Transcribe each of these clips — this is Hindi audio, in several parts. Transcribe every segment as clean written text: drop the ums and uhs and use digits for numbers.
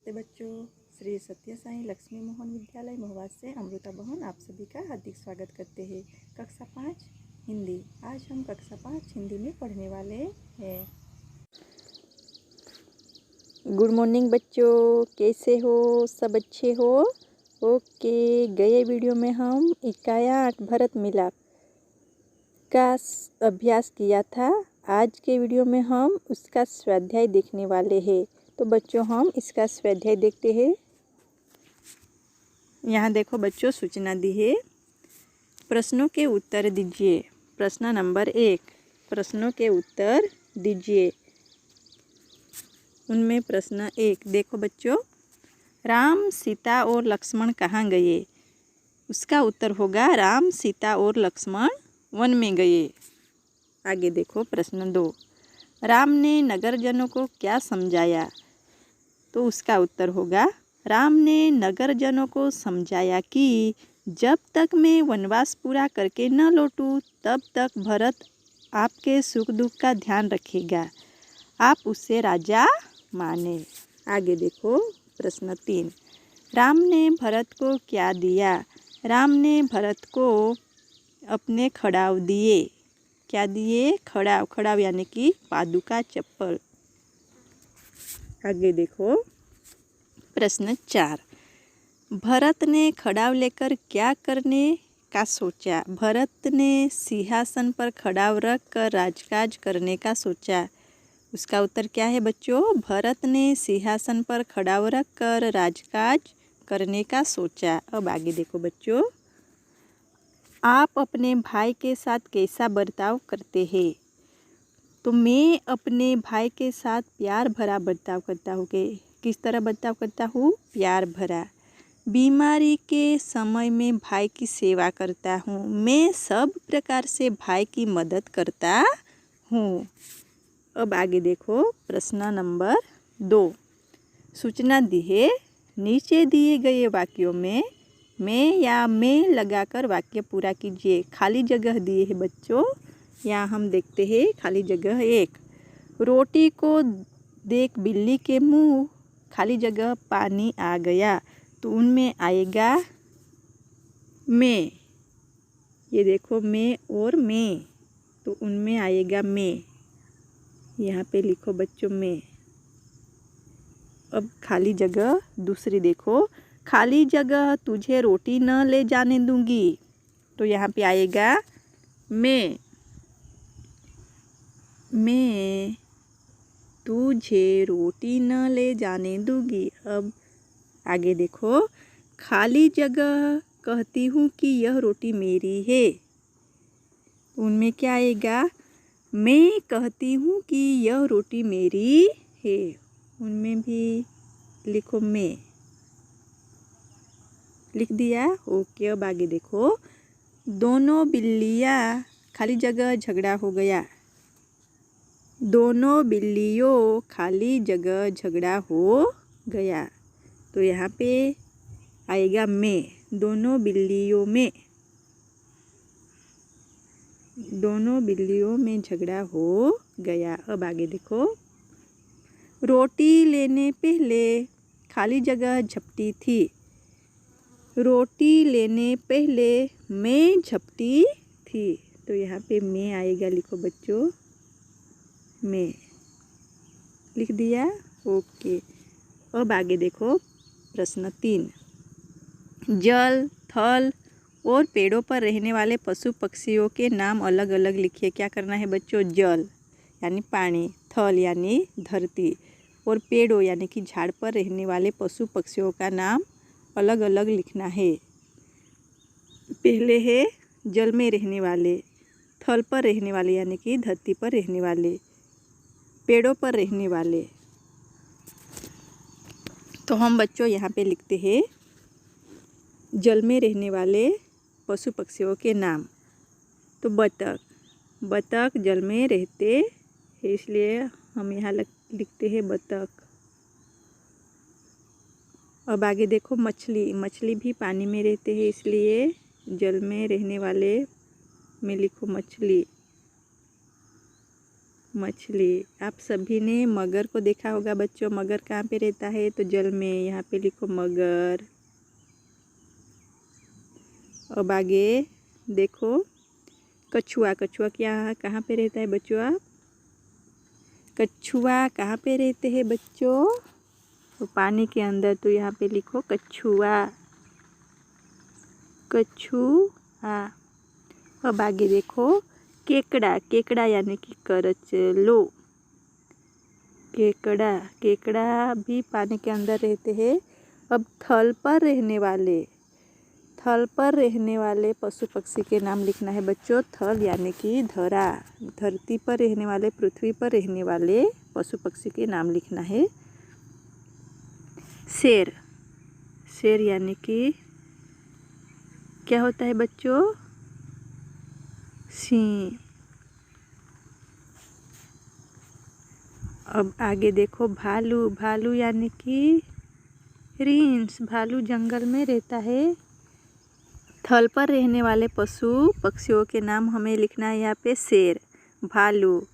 नमस्ते बच्चों, श्री सत्य साई लक्ष्मी मोहन विद्यालय महुआ से अमृता बहन आप सभी का हार्दिक स्वागत करते हैं। कक्षा 5 हिंदी। आज हम कक्षा 5 हिंदी में पढ़ने वाले हैं। गुड मॉर्निंग बच्चों, कैसे हो? सब अच्छे हो? ओके, गए वीडियो में हम इकाया 8 भरत मिलाप का अभ्यास किया था। आज के वीडियो में हम उसका स्वाध्याय देखने वाले हैं। तो बच्चों हम इसका स्वाध्याय देखते हैं। यहाँ देखो बच्चों, सूचना दी है, प्रश्नों के उत्तर दीजिए। प्रश्न नंबर 1, प्रश्नों के उत्तर दीजिए। उनमें प्रश्न 1 देखो बच्चों, राम सीता और लक्ष्मण कहाँ गए? उसका उत्तर होगा राम सीता और लक्ष्मण वन में गए। आगे देखो प्रश्न 2, राम ने नगरजनों को क्या समझाया? तो उसका उत्तर होगा राम ने नगरजनों को समझाया कि जब तक मैं वनवास पूरा करके न लौटूं तब तक भरत आपके सुख दुख का ध्यान रखेगा, आप उसे राजा माने। आगे देखो प्रश्न 3, राम ने भरत को क्या दिया? राम ने भरत को अपने खड़ाव दिए। क्या दिए? खड़ाव। खड़ाव यानी कि पादुका चप्पल। आगे देखो प्रश्न 4, भरत ने खड़ाव लेकर क्या करने का सोचा? भरत ने सिंहासन पर खड़ाव रख कर राजकाज करने का सोचा। उसका उत्तर क्या है बच्चों? भरत ने सिंहासन पर खड़ाव रख कर राजकाज करने का सोचा। अब आगे देखो बच्चों, आप अपने भाई के साथ कैसा बर्ताव करते हैं? तो मैं अपने भाई के साथ प्यार भरा बर्ताव करता हूँ। किस तरह बर्ताव करता हूँ? प्यार भरा। बीमारी के समय में भाई की सेवा करता हूँ। मैं सब प्रकार से भाई की मदद करता हूँ। अब आगे देखो प्रश्न नंबर 2, सूचना दी है, नीचे दिए गए वाक्यों में मैं या मैं लगाकर वाक्य पूरा कीजिए। खाली जगह दिए है बच्चों। यहाँ हम देखते हैं खाली जगह 1, रोटी को देख बिल्ली के मुंह खाली जगह पानी आ गया। तो उनमें आएगा मैं। ये देखो मैं और मैं, तो उनमें आएगा मैं। यहाँ पे लिखो बच्चों मैं। अब खाली जगह दूसरी देखो, खाली जगह तुझे रोटी न ले जाने दूंगी। तो यहाँ पे आएगा मैं तुझे रोटी न ले जाने दूंगी। अब आगे देखो, खाली जगह कहती हूँ कि यह रोटी मेरी है। उनमें क्या आएगा? मैं कहती हूँ कि यह रोटी मेरी है। उनमें भी लिखो मैं। लिख दिया? ओके। अब आगे देखो, दोनों बिल्लियाँ खाली जगह झगड़ा हो गया। दोनों बिल्लियों खाली जगह झगड़ा हो गया। तो यहाँ पे आएगा मैं। दोनों बिल्लियों में झगड़ा हो गया। अब आगे देखो, रोटी लेने पहले खाली जगह झपटी थी। रोटी लेने पहले मैं झपटी थी। तो यहाँ पे मैं आएगा, लिखो बच्चों मैं। लिख दिया? ओके। अब आगे देखो प्रश्न 3, जल, थल और पेड़ों पर रहने वाले पशु पक्षियों के नाम अलग अलग लिखिए। क्या करना है बच्चों? जल यानी पानी, थल यानी धरती, और पेड़ों यानी कि झाड़ पर रहने वाले पशु पक्षियों का नाम अलग अलग लिखना है। पहले है जल में रहने वाले, थल पर रहने वाले यानी कि धरती पर रहने वाले, पेड़ों पर रहने वाले। तो हम बच्चों यहाँ पे लिखते हैं जल में रहने वाले पशु पक्षियों के नाम। तो बतख जल में रहते हैं, इसलिए हम यहाँ लिखते हैं बतख। अब आगे देखो मछली भी पानी में रहते हैं, इसलिए जल में रहने वाले में लिखो मछली। मछली। आप सभी ने मगर को देखा होगा बच्चों। मगर कहाँ पे रहता है? तो जल में। यहाँ पे लिखो मगर। अब आगे देखो कछुआ। कछुआ क्या कहाँ पे रहता है बच्चों? आप कछुआ कहाँ पे रहते हैं बच्चों? तो पानी के अंदर। तो यहाँ पे लिखो कछुआ। कछुआ। अब आगे देखो केकड़ा। केकड़ा यानी कि करचलो। केकड़ा। केकड़ा भी पानी के अंदर रहते हैं। अब थल पर रहने वाले पशु पक्षी के नाम लिखना है बच्चों। थल यानी कि धरा। धरती पर रहने वाले, पृथ्वी पर रहने वाले पशु पक्षी के नाम लिखना है। शेर। शेर यानी कि क्या होता है बच्चों? सिंह। अब आगे देखो भालू। भालू यानी कि रींछ। भालू जंगल में रहता है। थल पर रहने वाले पशु पक्षियों के नाम हमें लिखना है यहाँ पे। शेर, भालू।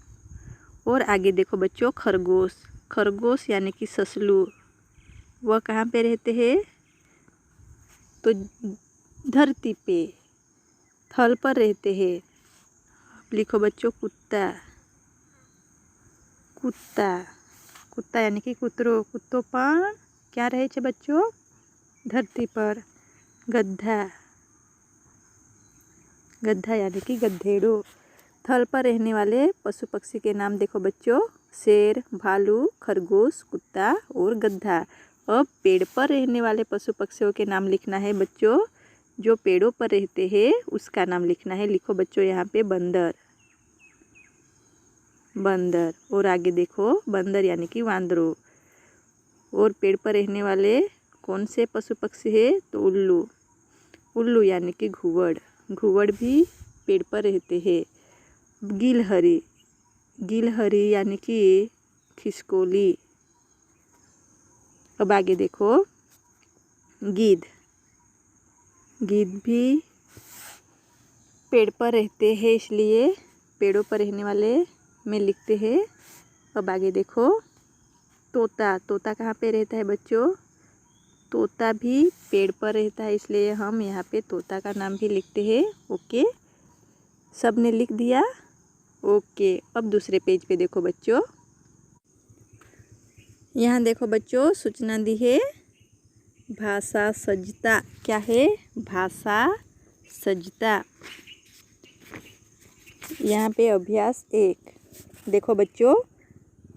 और आगे देखो बच्चों खरगोश। खरगोश यानी कि ससलू। वह कहाँ पे रहते हैं? तो धरती पे, थल पर रहते हैं। लिखो बच्चों कुत्ता। कुत्ता। कुत्ता यानी कि कुतरो। कुत्तों पर क्या रहे छे बच्चों? धरती पर। गधा। गधा यानी कि गधेड़ो। थल पर रहने वाले पशु पक्षी के नाम देखो बच्चों। शेर, भालू, खरगोश, कुत्ता और गधा। अब पेड़ पर रहने वाले पशु पक्षियों के नाम लिखना है बच्चों। जो पेड़ों पर रहते हैं उसका नाम लिखना है। लिखो बच्चों यहाँ पे बंदर। बंदर। और आगे देखो बंदर यानी कि वांदरो। और पेड़ पर रहने वाले कौन से पशु पक्षी है? तो उल्लू। उल्लू यानी कि घुवड़। घुवड़ भी पेड़ पर रहते हैं। गिलहरी। गिलहरी यानी कि खिसकोली। अब आगे देखो गिद्ध। गिद्ध भी पेड़ पर रहते हैं, इसलिए पेड़ों पर रहने वाले में लिखते हैं। अब आगे देखो तोता। तोता कहाँ पे रहता है बच्चों? तोता भी पेड़ पर रहता है, इसलिए हम यहाँ पे तोता का नाम भी लिखते हैं। ओके, सब ने लिख दिया? ओके। अब दूसरे पेज पे देखो बच्चों। यहाँ देखो बच्चों सूचना दी है भाषा सज्जता। क्या है? भाषा सज्जता। यहाँ पे अभ्यास 1 देखो बच्चों।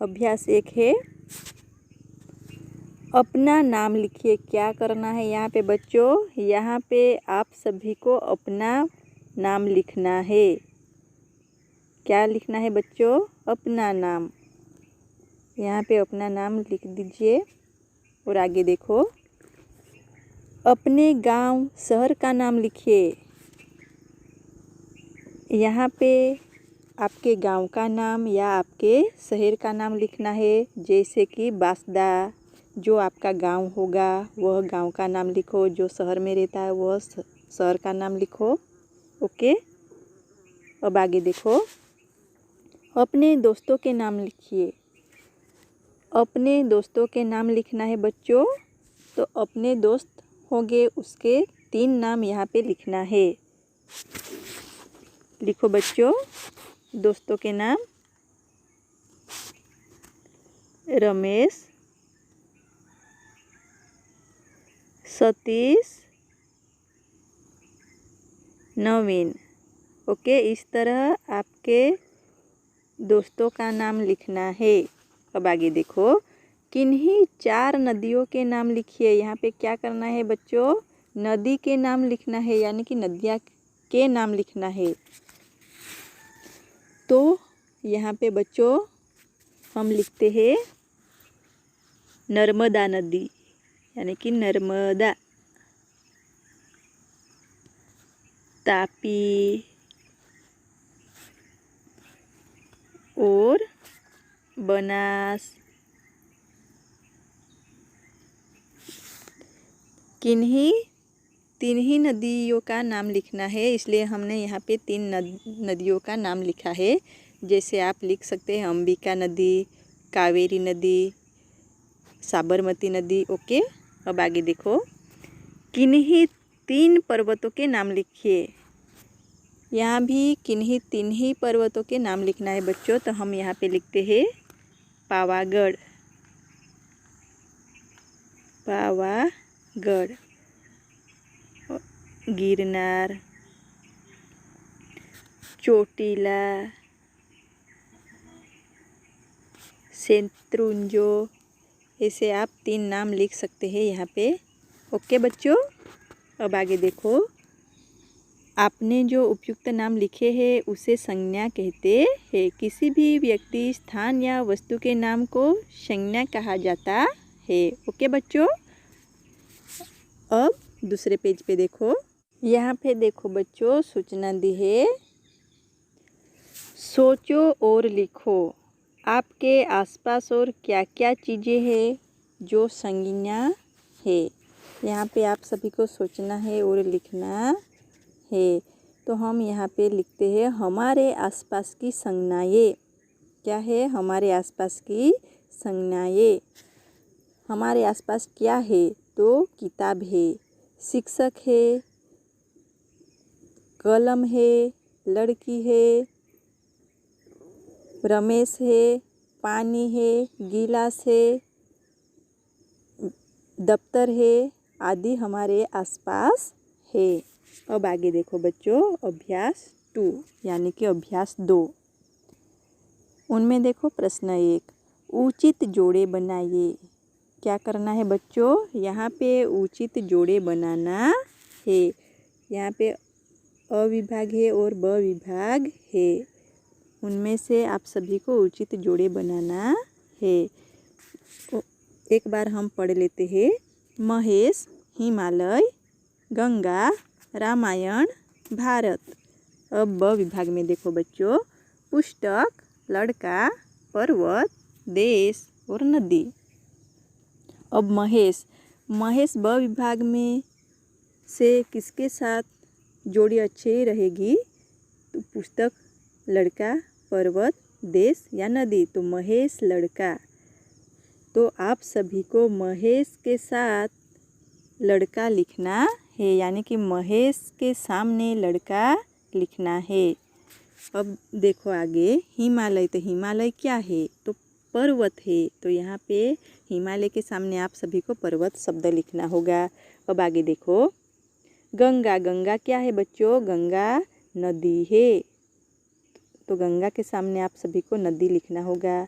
अभ्यास 1 है अपना नाम लिखिए। क्या करना है यहाँ पे बच्चों? यहाँ पे आप सभी को अपना नाम लिखना है। क्या लिखना है बच्चों? अपना नाम। यहाँ पे अपना नाम लिख दीजिए। और आगे देखो अपने गांव शहर का नाम लिखिए। यहाँ पे आपके गांव का नाम या आपके शहर का नाम लिखना है। जैसे कि बांसदा, जो आपका गांव होगा वह गांव का नाम लिखो। जो शहर में रहता है वह शहर का नाम लिखो। ओके। अब आगे देखो अपने दोस्तों के नाम लिखिए। अपने दोस्तों के नाम लिखना है बच्चों। तो अपने दोस्त होंगे उसके 3 नाम यहाँ पे लिखना है। लिखो बच्चों दोस्तों के नाम। रमेश, सतीश, नवीन। ओके, इस तरह आपके दोस्तों का नाम लिखना है। अब आगे देखो किन्हीं 4 नदियों के नाम लिखिए। यहाँ पे क्या करना है बच्चों? नदी के नाम लिखना है, यानी कि नदियाँ के नाम लिखना है। तो यहाँ पे बच्चों हम लिखते हैं नर्मदा नदी, यानी कि नर्मदा। तापी और बनास। किन्हीं 3 ही नदियों का नाम लिखना है, इसलिए हमने यहाँ पे 3 नदियों का नाम लिखा है। जैसे आप लिख सकते हैं अंबिका नदी, कावेरी नदी, साबरमती नदी। ओके, अब आगे देखो, किन्हीं 3 पर्वतों के नाम लिखिए। यहाँ भी किन्हीं 3 ही पर्वतों के नाम लिखना है बच्चों। तो हम यहाँ पे लिखते हैं पावागढ़, पावागढ़, गिरनार, चोटीला, शत्रुंजय। ऐसे आप 3 नाम लिख सकते हैं यहाँ पे। ओके बच्चों, अब आगे देखो, आपने जो उपयुक्त नाम लिखे हैं उसे संज्ञा कहते हैं। किसी भी व्यक्ति, स्थान या वस्तु के नाम को संज्ञा कहा जाता है। ओके बच्चों, अब दूसरे पेज पे देखो, यहाँ पे देखो बच्चों सूचना दी है, सोचो और लिखो आपके आसपास और क्या क्या चीज़ें हैं जो संज्ञा है। यहाँ पे आप सभी को सोचना है और लिखना है। तो हम यहाँ पे लिखते हैं हमारे आसपास की संज्ञाएँ। क्या है? हमारे आसपास की संज्ञाएँ। हमारे आसपास क्या है? तो किताब है, शिक्षक है, कलम है, लड़की है, रमेश है, पानी है, गिलास है, दफ्तर है आदि हमारे आसपास है। अब आगे देखो बच्चों, अभ्यास 2 यानी कि अभ्यास 2। उनमें देखो प्रश्न 1, उचित जोड़े बनाइए। क्या करना है बच्चों? यहाँ पे उचित जोड़े बनाना है। यहाँ पे अ विभाग है और ब विभाग है। उनमें से आप सभी को उचित जोड़े बनाना है। एक बार हम पढ़ लेते हैं। महेश, हिमालय, गंगा, रामायण, भारत। अब ब विभाग में देखो बच्चों, पुस्तक, लड़का, पर्वत, देश और नदी। अब महेश ब विभाग में से किसके साथ जोड़ी अच्छी रहेगी? तो पुस्तक, लड़का, पर्वत, देश या नदी। तो महेश लड़का। तो आप सभी को महेश के साथ लड़का लिखना है, यानी कि महेश के सामने लड़का लिखना है। अब देखो आगे, हिमालय। तो हिमालय क्या है? तो पर्वत है। तो यहाँ पे हिमालय के सामने आप सभी को पर्वत शब्द लिखना होगा। अब आगे देखो, गंगा। गंगा क्या है बच्चों? गंगा नदी है। तो गंगा के सामने आप सभी को नदी लिखना होगा।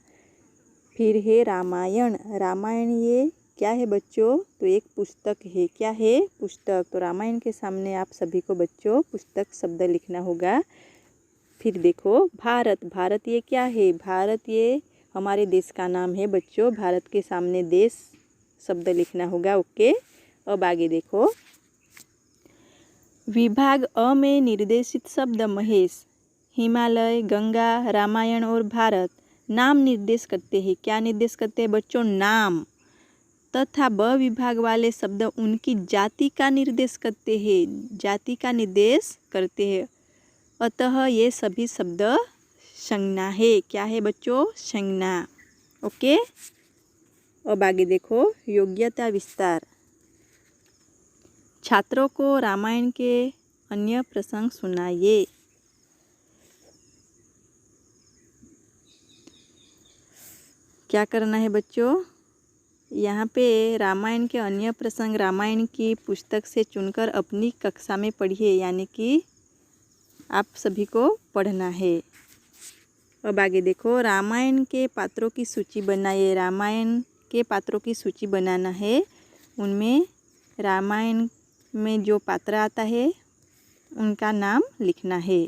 फिर है रामायण। रामायण ये क्या है बच्चों? तो एक पुस्तक है। क्या है? पुस्तक। तो रामायण के सामने आप सभी को बच्चों पुस्तक शब्द लिखना होगा। फिर देखो भारत। भारत ये क्या है? भारत ये हमारे देश का नाम है बच्चों। भारत के सामने देश शब्द लिखना होगा। ओके, अब आगे देखो, विभाग अ में निर्देशित शब्द महेश, हिमालय, गंगा, रामायण और भारत नाम निर्देश करते हैं। क्या निर्देश करते हैं बच्चों? नाम। तथा ब विभाग वाले शब्द उनकी जाति का निर्देश करते हैं। जाति का निर्देश करते हैं। अतः ये सभी शब्द संज्ञा है। क्या है बच्चों? संज्ञा। ओके, अब आगे देखो, योग्यता विस्तार। छात्रों को रामायण के अन्य प्रसंग सुनाइए। क्या करना है बच्चों? यहाँ पे रामायण के अन्य प्रसंग रामायण की पुस्तक से चुनकर अपनी कक्षा में पढ़िए, यानी कि आप सभी को पढ़ना है। अब आगे देखो, रामायण के पात्रों की सूची बनाइए। रामायण के पात्रों की सूची बनाना है। उनमें रामायण में जो पात्र आता है उनका नाम लिखना है।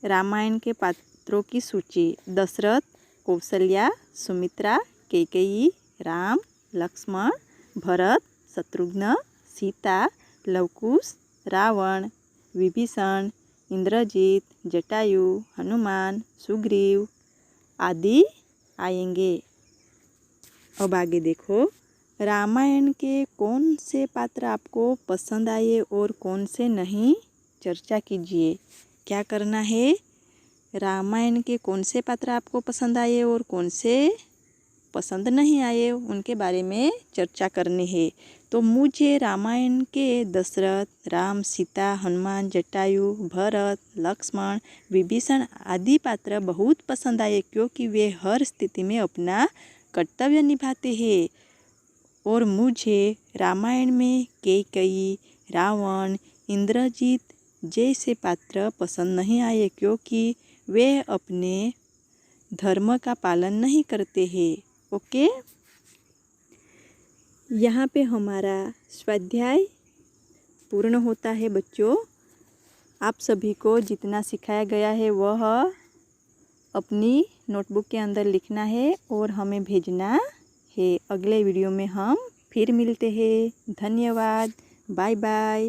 रामायण के पात्रों की सूची: दशरथ, कौशल्या, सुमित्रा, कैकेयी, राम, लक्ष्मण, भरत, शत्रुघ्न, सीता, लवकुश, रावण, विभीषण, इंद्रजीत, जटायु, हनुमान, सुग्रीव आदि आएंगे। अब आगे देखो, रामायण के कौन से पात्र आपको पसंद आए और कौन से नहीं, चर्चा कीजिए। क्या करना है? रामायण के कौन से पात्र आपको पसंद आए और कौन से पसंद नहीं आए, उनके बारे में चर्चा करनी है। तो मुझे रामायण के दशरथ, राम, सीता, हनुमान, जटायु, भरत, लक्ष्मण, विभीषण आदि पात्र बहुत पसंद आए, क्योंकि वे हर स्थिति में अपना कर्तव्य निभाते हैं। और मुझे रामायण में कैकेयी, रावण, इंद्रजीत जैसे पात्र पसंद नहीं आए, क्योंकि वे अपने धर्म का पालन नहीं करते हैं। ओके, यहाँ पे हमारा स्वाध्याय पूर्ण होता है बच्चों। आप सभी को जितना सिखाया गया है वह अपनी नोटबुक के अंदर लिखना है और हमें भेजना है। अगले वीडियो में हम फिर मिलते हैं। धन्यवाद। Bye bye.